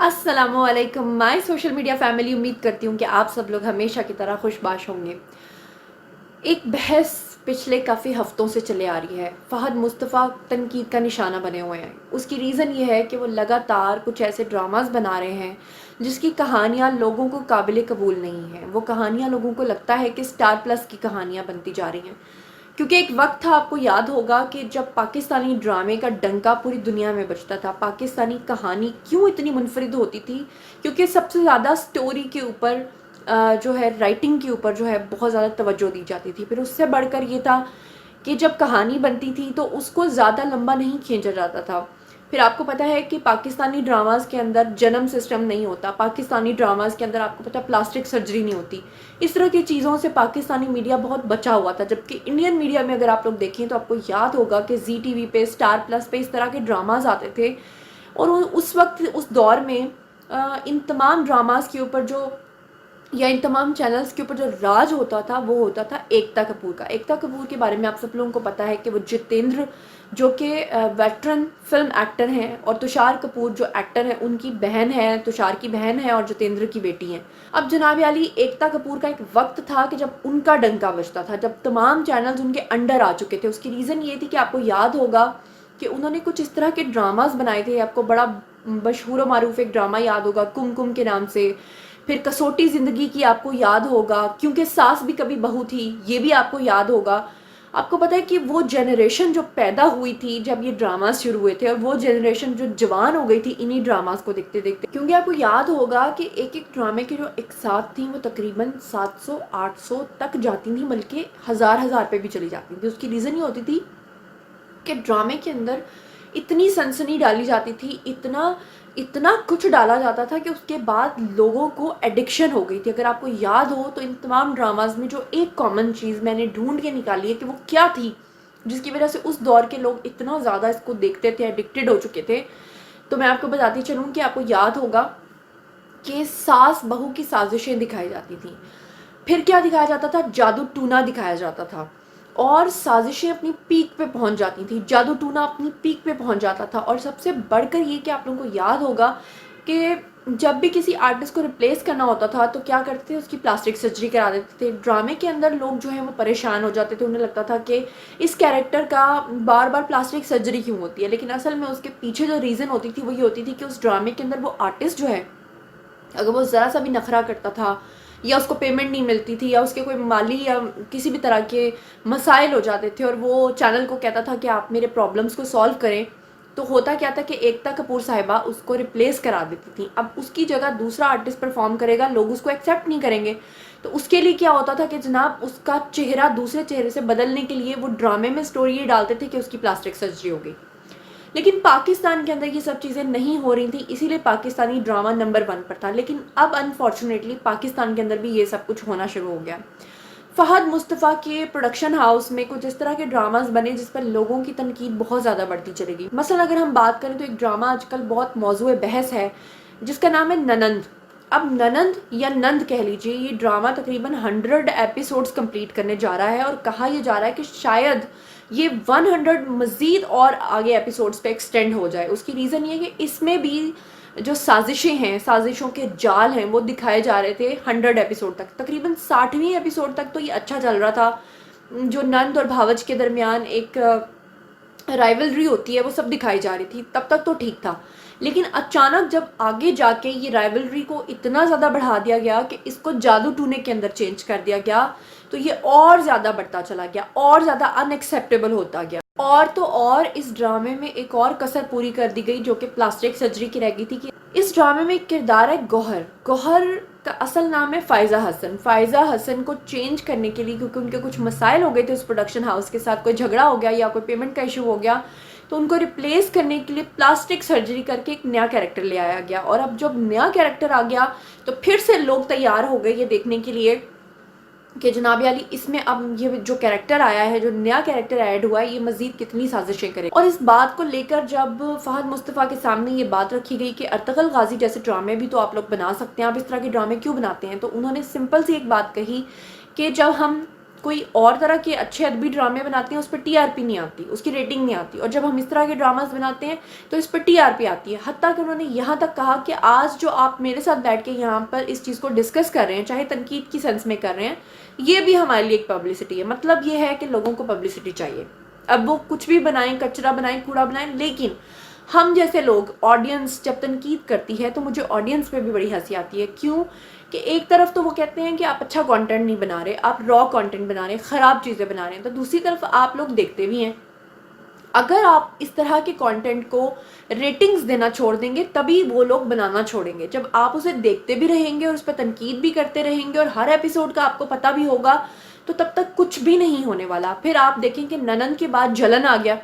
السلام علیکم my social media family. امید کرتی ہوں کہ آپ سب لوگ ہمیشہ کی طرح خوش باش ہوں گے. ایک بحث پچھلے کافی ہفتوں سے چلے آ رہی ہے. فہد مصطفیٰ تنقید کا نشانہ بنے ہوئے ہیں. اس کی ریزن یہ ہے کہ وہ لگاتار کچھ ایسے ڈراماز بنا رہے ہیں جس کی کہانیاں لوگوں کو قابل قبول نہیں ہیں. وہ کہانیاں لوگوں کو لگتا ہے کہ اسٹار پلس کی کہانیاں بنتی جا رہی ہیں. کیونکہ ایک وقت تھا، آپ کو یاد ہوگا، کہ جب پاکستانی ڈرامے کا ڈنکا پوری دنیا میں بجتا تھا. پاکستانی کہانی کیوں اتنی منفرد ہوتی تھی؟ کیونکہ سب سے زیادہ سٹوری کے اوپر جو ہے رائٹنگ کے اوپر جو ہے بہت زیادہ توجہ دی جاتی تھی. پھر اس سے بڑھ کر یہ تھا کہ جب کہانی بنتی تھی تو اس کو زیادہ لمبا نہیں کھینچا جاتا تھا. پھر آپ کو پتہ ہے کہ پاکستانی ڈراماز کے اندر جنم سسٹم نہیں ہوتا. پاکستانی ڈراماز کے اندر آپ کو پتہ ہے پلاسٹک سرجری نہیں ہوتی. اس طرح کی چیزوں سے پاکستانی میڈیا بہت بچا ہوا تھا. جبکہ انڈین میڈیا میں اگر آپ لوگ دیکھیں تو آپ کو یاد ہوگا کہ زی ٹی وی پہ، اسٹار پلس پہ اس طرح کے ڈراماز آتے تھے. اور اس وقت اس دور میں ان تمام ڈراماز کے اوپر ان تمام چینلز کے اوپر جو راج ہوتا تھا وہ ہوتا تھا ایکتا کپور کا. ایکتا کپور کے بارے میں آپ سب لوگوں کو پتہ ہے کہ وہ جتیندر، جو کہ ویٹرن فلم ایکٹر ہیں، اور تشار کپور جو ایکٹر ہیں، ان کی بہن ہے، تشار کی بہن ہے اور جتیندر کی بیٹی ہیں. اب جناب علی، ایکتا کپور کا ایک وقت تھا کہ جب ان کا ڈنکا بجتا تھا، جب تمام چینلز ان کے انڈر آ چکے تھے. اس کی ریزن یہ تھی کہ آپ کو یاد ہوگا کہ انہوں نے کچھ اس طرح کے ڈراماز بنائے تھے. آپ کو بڑا مشہور و معروف ایک ڈرامہ یاد ہوگا کم کم کے نام سے. پھر کسوٹی زندگی کی آپ کو یاد ہوگا، کیونکہ ساس بھی کبھی بہو تھی، یہ بھی آپ کو یاد ہوگا. آپ کو پتہ ہے کہ وہ جنریشن جو پیدا ہوئی تھی جب یہ ڈراماز شروع ہوئے تھے، اور وہ جنریشن جو جوان ہو گئی تھی انہی ڈراماز کو دیکھتے دیکھتے. کیونکہ آپ کو یاد ہوگا کہ ایک ایک ڈرامے کے جو اقساط تھیں وہ تقریباً 700-800 تک جاتی تھیں، بلکہ ہزار پہ بھی چلی جاتی تھی. اس کی ریزن یہ ہوتی تھی کہ ڈرامے کے اندر اتنی سنسنی ڈالی جاتی تھی، اتنا کچھ ڈالا جاتا تھا کہ اس کے بعد لوگوں کو ایڈکشن ہو گئی تھی. اگر آپ کو یاد ہو تو ان تمام ڈراماز میں جو ایک کامن چیز میں نے ڈھونڈ کے نکالی ہے کہ وہ کیا تھی جس کی وجہ سے اس دور کے لوگ اتنا زیادہ اس کو دیکھتے تھے، ایڈکٹڈ ہو چکے تھے، تو میں آپ کو بتاتی چلوں کہ آپ کو یاد ہوگا کہ ساس بہو کی سازشیں دکھائی جاتی تھیں. پھر کیا دکھایا جاتا تھا؟ جادو ٹونا دکھایا جاتا تھا. اور سازشیں اپنی پیک پہ پہنچ جاتی تھیں، جادو ٹونا اپنی پیک پہ پہنچ جاتا تھا. اور سب سے بڑھ کر یہ کہ آپ لوگوں کو یاد ہوگا کہ جب بھی کسی آرٹسٹ کو ریپلیس کرنا ہوتا تھا تو کیا کرتے تھے؟ اس کی پلاسٹک سرجری کرا دیتے تھے. ڈرامے کے اندر لوگ جو ہیں وہ پریشان ہو جاتے تھے. انہیں لگتا تھا کہ اس کیریکٹر کا بار بار پلاسٹک سرجری کیوں ہوتی ہے؟ لیکن اصل میں اس کے پیچھے جو ریزن ہوتی تھی وہ یہ ہوتی تھی کہ اس ڈرامے کے اندر وہ آرٹسٹ جو ہے، اگر وہ ذرا سا بھی نخرہ کرتا تھا، یا اس کو پیمنٹ نہیں ملتی تھی، یا اس کے کوئی مالی یا کسی بھی طرح کے مسائل ہو جاتے تھے، اور وہ چینل کو کہتا تھا کہ آپ میرے پرابلمس کو سالو کریں، تو ہوتا کیا تھا کہ ایکتا کپور صاحبہ اس کو ریپلیس کرا دیتی تھی. اب اس کی جگہ دوسرا آرٹسٹ پرفارم کرے گا، لوگ اس کو ایکسیپٹ نہیں کریں گے. تو اس کے لیے کیا ہوتا تھا کہ جناب اس کا چہرہ دوسرے چہرے سے بدلنے کے لیے وہ ڈرامے میں سٹوری یہ ڈالتے تھے کہ اس کی پلاسٹک سرجری ہو گئی. لیکن پاکستان کے اندر یہ سب چیزیں نہیں ہو رہی تھیں، اسی لیے پاکستانی ڈرامہ نمبر 1 پر تھا. لیکن اب انفارچونیٹلی پاکستان کے اندر بھی یہ سب کچھ ہونا شروع ہو گیا. فہد مصطفیٰ کے پروڈکشن ہاؤس میں کچھ اس طرح کے ڈراماز بنے جس پر لوگوں کی تنقید بہت زیادہ بڑھتی چلے گی. مثلا اگر ہم بات کریں تو ایک ڈرامہ آج کل بہت موضوع بحث ہے جس کا نام ہے ننند. اب ننند یا نند کہہ لیجیے، یہ ڈرامہ تقریباً 100 ایپیسوڈز کمپلیٹ کرنے جا رہا ہے، اور کہا یہ جا رہا ہے کہ شاید یہ 100 مزید اور آگے ایپیسوڈز پہ ایکسٹینڈ ہو جائے. اس کی ریزن یہ کہ اس میں بھی جو سازشیں ہیں، سازشوں کے جال ہیں، وہ دکھائے جا رہے تھے 100 ایپیسوڈ تک. تقریباً 60ویں ایپیسوڈ تک تو یہ اچھا چل رہا تھا. جو نند اور بھاوج کے درمیان ایک رائیولری ہوتی ہے وہ سب دکھائی جا رہی تھی، تب تک تو ٹھیک تھا. لیکن اچانک جب آگے جا کے یہ رائیولری کو اتنا زیادہ بڑھا دیا گیا کہ اس کو جادو ٹونے کے اندر چینج کر دیا گیا، تو یہ اور زیادہ بڑھتا چلا گیا، اور زیادہ ان ایکسیپٹیبل ہوتا گیا. اور تو اور اس ڈرامے میں ایک اور کسر پوری کر دی گئی جو کہ پلاسٹک سرجری کی رہ گئی تھی. کہ اس ڈرامے میں ایک کردار ہے گوہر. گوہر کا اصل نام ہے فائزہ حسن. فائزہ حسن کو چینج کرنے کے لیے، کیونکہ ان کے کچھ مسائل ہو گئے تھے اس پروڈکشن ہاؤس کے ساتھ، کوئی جھگڑا ہو گیا یا کوئی پیمنٹ کا ایشو ہو گیا، تو ان کو ریپلیس کرنے کے لیے پلاسٹک سرجری کر کے ایک نیا کیریکٹر لے آیا گیا. اور اب جب نیا کیریکٹر آ گیا تو پھر سے لوگ تیار ہو گئے یہ دیکھنے کے لیے کہ جناب علی اس میں اب یہ جو کیریکٹر آیا ہے، جو نیا کیریکٹر ایڈ ہوا ہے، یہ مزید کتنی سازشیں کرے. اور اس بات کو لے کر جب فہد مصطفیٰ کے سامنے یہ بات رکھی گئی کہ ارطغرل غازی جیسے ڈرامے بھی تو آپ لوگ بنا سکتے ہیں، آپ اس طرح کے ڈرامے کیوں بناتے ہیں، تو انہوں نے سمپل سی ایک بات کہی کہ جب ہم کوئی اور طرح کے اچھے ادبی ڈرامے بناتے ہیں اس پہ TRP نہیں آتی, اس کی ریٹنگ نہیں آتی, اور جب ہم اس طرح کے ڈراماز بناتے ہیں تو اس پہ TRP آتی ہے. حتیٰ کہ انہوں نے یہاں تک کہا کہ آج جو آپ میرے ساتھ بیٹھ کے یہاں پر اس چیز کو ڈسکس کر رہے ہیں, چاہے تنقید کی سینس میں کر رہے ہیں, یہ بھی ہمارے لیے ایک پبلسٹی ہے. مطلب یہ ہے کہ لوگوں کو پبلسٹی چاہیے. اب وہ کچھ بھی بنائیں, کچرا بنائیں, کوڑا بنائیں, لیکن ہم جیسے لوگ, آڈینس جب تنقید کرتی ہے تو مجھے آڈینس پہ بھی بڑی ہنسی آتی ہے. کیوں کہ ایک طرف تو وہ کہتے ہیں کہ آپ اچھا کانٹینٹ نہیں بنا رہے, آپ را کانٹینٹ بنا رہے ہیں, خراب چیزیں بنا رہے ہیں, تو دوسری طرف آپ لوگ دیکھتے بھی ہیں. اگر آپ اس طرح کے کانٹینٹ کو ریٹنگز دینا چھوڑ دیں گے تبھی وہ لوگ بنانا چھوڑیں گے. جب آپ اسے دیکھتے بھی رہیں گے اور اس پہ تنقید بھی کرتے رہیں گے اور ہر ایپیسوڈ کا آپ کو پتہ بھی ہوگا, تو تب تک کچھ بھی نہیں ہونے والا. پھر آپ دیکھیں کہ ننن کے بعد جلن آ گیا,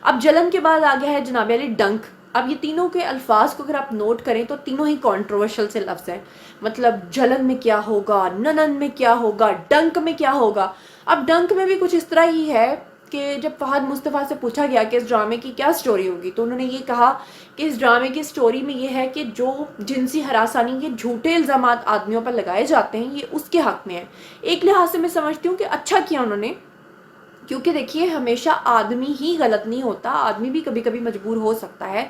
اب جلن کے بعد آ گیا ہے جناب علی ڈنک. اب یہ تینوں کے الفاظ کو اگر آپ نوٹ کریں تو تینوں ہی کنٹروورشل سے لفظ ہیں. مطلب جلن میں کیا ہوگا, ننن میں کیا ہوگا, ڈنک میں کیا ہوگا. اب ڈنک میں بھی کچھ اس طرح ہی ہے کہ جب فہد مصطفیٰ سے پوچھا گیا کہ اس ڈرامے کی کیا سٹوری ہوگی تو انہوں نے یہ کہا کہ اس ڈرامے کی سٹوری میں یہ ہے کہ جو جنسی ہراسانی کے جھوٹے الزامات آدمیوں پر لگائے جاتے ہیں یہ اس کے حق میں ہے. ایک لحاظ سے میں سمجھتی ہوں کہ اچھا کیا انہوں نے, کیونکہ دیکھیے ہمیشہ آدمی ہی غلط نہیں ہوتا, آدمی بھی کبھی کبھی مجبور ہو سکتا ہے.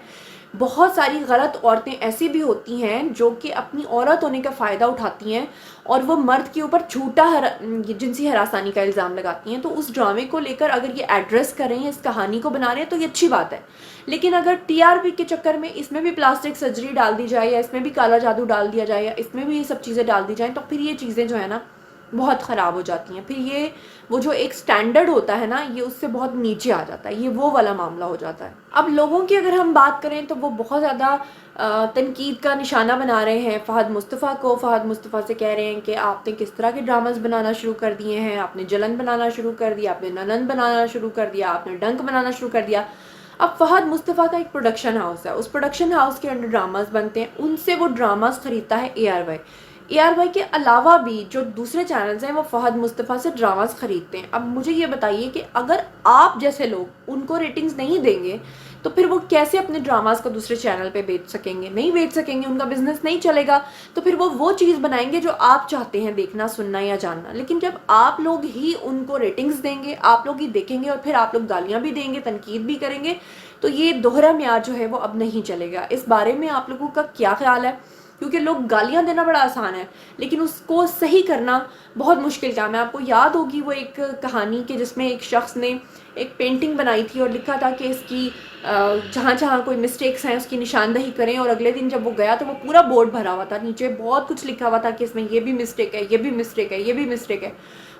بہت ساری غلط عورتیں ایسی بھی ہوتی ہیں جو کہ اپنی عورت ہونے کا فائدہ اٹھاتی ہیں اور وہ مرد کے اوپر جھوٹا جنسی ہراسانی کا الزام لگاتی ہیں. تو اس ڈرامے کو لے کر اگر یہ ایڈریس کر رہے ہیں, اس کہانی کو بنا رہے ہیں تو یہ اچھی بات ہے. لیکن اگر TRP کے چکر میں اس میں بھی پلاسٹک سرجری ڈال دی جائے, یا اس میں بھی کالا جادو ڈال دیا جائے, یا اس میں بھی یہ سب چیزیں ڈال دی جائیں, تو پھر یہ چیزیں جو ہے نا بہت خراب ہو جاتی ہیں. پھر یہ وہ جو ایک سٹینڈرڈ ہوتا ہے نا, یہ اس سے بہت نیچے آ جاتا ہے, یہ وہ والا معاملہ ہو جاتا ہے. اب لوگوں کی اگر ہم بات کریں تو وہ بہت زیادہ تنقید کا نشانہ بنا رہے ہیں فہد مصطفیٰ کو. فہد مصطفیٰ سے کہہ رہے ہیں کہ آپ نے کس طرح کے ڈراماز بنانا شروع کر دیے ہیں, آپ نے جلن بنانا شروع کر دیا, آپ نے ننن بنانا شروع کر دیا, آپ نے ڈنک بنانا شروع کر دیا. اب فہد مصطفیٰ کا ایک پروڈکشن ہاؤس ہے, اس پروڈکشن ہاؤس کے انڈر ڈراماز بنتے ہیں, ان سے وہ ڈراماز خریدتا ہے ARY کے علاوہ بھی جو دوسرے چینلز ہیں وہ فہد مصطفیٰ سے ڈراماز خریدتے ہیں. اب مجھے یہ بتائیے کہ اگر آپ جیسے لوگ ان کو ریٹنگز نہیں دیں گے تو پھر وہ کیسے اپنے ڈراماز کو دوسرے چینل پہ بیچ سکیں گے؟ نہیں بیچ سکیں گے, ان کا بزنس نہیں چلے گا. تو پھر وہ چیز بنائیں گے جو آپ چاہتے ہیں دیکھنا, سننا یا جاننا. لیکن جب آپ لوگ ہی ان کو ریٹنگز دیں گے, آپ لوگ ہی دیکھیں گے اور پھر آپ لوگ گالیاں بھی دیں گے, تنقید بھی کریں گے, تو یہ دوہرا معیار جو ہے وہ اب نہیں چلے گا. اس بارے میں آپ لوگوں کا کیا خیال ہے؟ کیونکہ لوگ گالیاں دینا بڑا آسان ہے لیکن اس کو صحیح کرنا بہت مشکل کام ہے. آپ کو یاد ہوگی وہ ایک کہانی کہ جس میں ایک شخص نے ایک پینٹنگ بنائی تھی اور لکھا تھا کہ اس کی جہاں جہاں کوئی مسٹیکس ہیں اس کی نشاندہی کریں, اور اگلے دن جب وہ گیا تو وہ پورا بورڈ بھرا ہوا تھا, نیچے بہت کچھ لکھا ہوا تھا کہ اس میں یہ بھی مسٹیک ہے, یہ بھی مسٹیک ہے, یہ بھی مسٹیک ہے.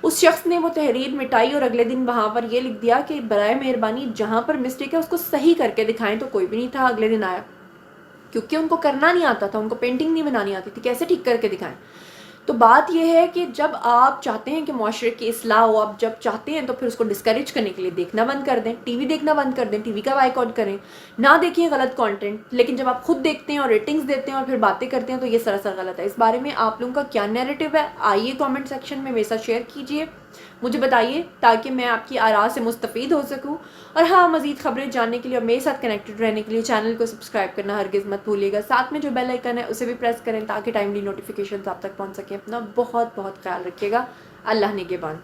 اس شخص نے وہ تحریر مٹائی اور اگلے دن وہاں پر یہ لکھ دیا کہ برائے مہربانی جہاں پر مسٹیک ہے اس کو صحیح کر کے دکھائیں. تو کوئی بھی نہیں تھا اگلے دن آیا, کیونکہ ان کو کرنا نہیں آتا تھا, ان کو پینٹنگ نہیں بنانی آتی تھی, کیسے ٹھیک کر کے دکھائیں. تو بات یہ ہے کہ جب آپ چاہتے ہیں کہ معاشرے کی اصلاح ہو, آپ جب چاہتے ہیں تو پھر اس کو ڈسکریج کرنے کے لیے دیکھنا بند کر دیں, ٹی وی دیکھنا بند کر دیں, ٹی وی کا بائیکاٹ کریں, نہ دیکھیں غلط کانٹینٹ. لیکن جب آپ خود دیکھتے ہیں اور ریٹنگز دیتے ہیں اور پھر باتیں کرتے ہیں تو یہ سراسر غلط ہے. اس بارے میں آپ لوگوں کا کیا نیریٹو ہے, آئیے کامنٹ سیکشن میں میرے ساتھ شیئر کیجیے, مجھے بتائیے تاکہ میں آپ کی آراء سے مستفید ہو سکوں. اور ہاں, مزید خبریں جاننے کے لیے اور میرے ساتھ کنیکٹڈ رہنے کے لیے چینل کو سبسکرائب کرنا ہرگز مت بھولیے گا. ساتھ میں جو بیل آئیکن ہے اسے بھی پریس کریں تاکہ ٹائملی نوٹیفیکیشنز آپ تک پہنچ سکیں. اپنا بہت بہت خیال رکھیے گا. اللہ نگہبان.